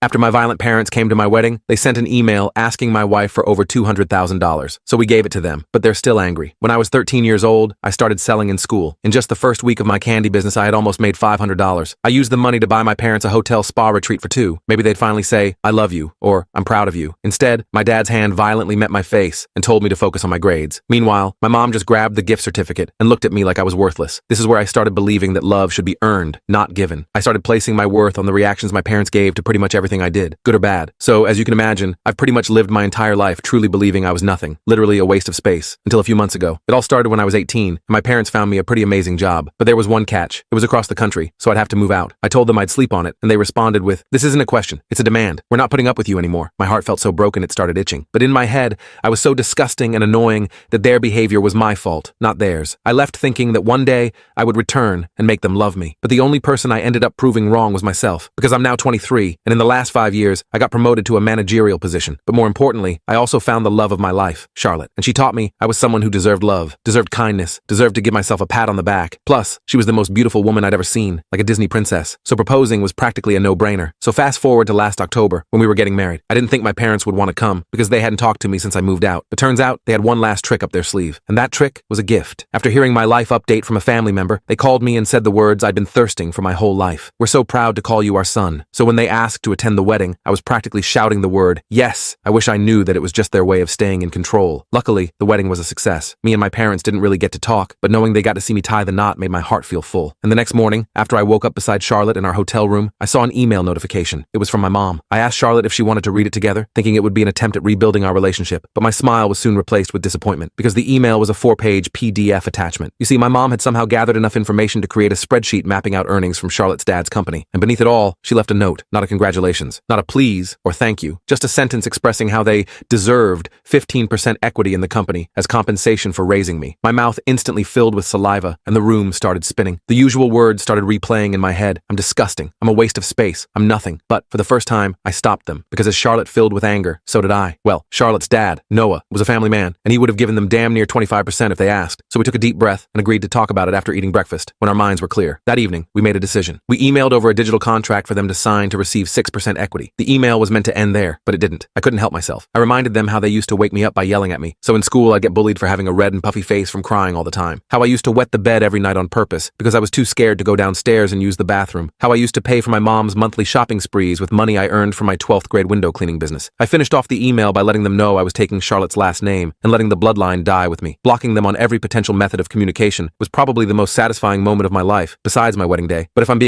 After my violent parents came to my wedding, they sent an email asking my wife for over $200,000. So we gave it to them, but they're still angry. When I was 13 years old, I started selling in school. In just the first week of my candy business, I had almost made $500. I used the money to buy my parents a hotel spa retreat for two. Maybe they'd finally say, "I love you," or "I'm proud of you." Instead, my dad's hand violently met my face and told me to focus on my grades. Meanwhile, my mom just grabbed the gift certificate and looked at me like I was worthless. This is where I started believing that love should be earned, not given. I started placing my worth on the reactions my parents gave to pretty much everything I did, good or bad. So, as you can imagine, I've pretty much lived my entire life truly believing I was nothing, literally a waste of space, until a few months ago. It all started when I was 18, and my parents found me a pretty amazing job. But there was one catch. It was across the country, so I'd have to move out. I told them I'd sleep on it, and they responded with, "This isn't a question, it's a demand. We're not putting up with you anymore." My heart felt so broken it started itching. But in my head, I was so disgusting and annoying that their behavior was my fault, not theirs. I left thinking that one day I would return and make them love me. But the only person I ended up proving wrong was myself, because I'm now 23, and in the last 5 years, I got promoted to a managerial position. But more importantly, I also found the love of my life, Charlotte. And she taught me I was someone who deserved love, deserved kindness, deserved to give myself a pat on the back. Plus, she was the most beautiful woman I'd ever seen, like a Disney princess. So proposing was practically a no-brainer. So fast forward to last October, when we were getting married. I didn't think my parents would want to come, because they hadn't talked to me since I moved out. But turns out, they had one last trick up their sleeve. And that trick was a gift. After hearing my life update from a family member, they called me and said the words I'd been thirsting for my whole life. "We're so proud to call you our son." So when they asked to attend the wedding, I was practically shouting the word, "Yes." I wish I knew that it was just their way of staying in control. Luckily, the wedding was a success. Me and my parents didn't really get to talk, but knowing they got to see me tie the knot made my heart feel full. And the next morning, after I woke up beside Charlotte in our hotel room, I saw an email notification. It was from my mom. I asked Charlotte if she wanted to read it together, thinking it would be an attempt at rebuilding our relationship. But my smile was soon replaced with disappointment, because the email was a 4-page PDF attachment. You see, my mom had somehow gathered enough information to create a spreadsheet mapping out earnings from Charlotte's dad's company. And beneath it all, she left a note, not a congratulations, not a please or thank you, just a sentence expressing how they deserved 15% equity in the company as compensation for raising me. My mouth instantly filled with saliva, and the room started spinning. The usual words started replaying in my head. I'm disgusting. I'm a waste of space. I'm nothing. But for the first time, I stopped them, because as Charlotte filled with anger, so did I. Well, Charlotte's dad, Noah, was a family man, and he would have given them damn near 25% if they asked. So we took a deep breath and agreed to talk about it after eating breakfast, when our minds were clear. That evening, we made a decision. We emailed over a digital contract for them to sign to receive 6% equity. The email was meant to end there, but it didn't. I couldn't help myself. I reminded them how they used to wake me up by yelling at me. So in school, I'd get bullied for having a red and puffy face from crying all the time. How I used to wet the bed every night on purpose because I was too scared to go downstairs and use the bathroom. How I used to pay for my mom's monthly shopping sprees with money I earned from my 12th grade window cleaning business. I finished off the email by letting them know I was taking Charlotte's last name and letting the bloodline die with me. Blocking them on every potential method of communication was probably the most satisfying moment of my life, besides my wedding day. But if I'm being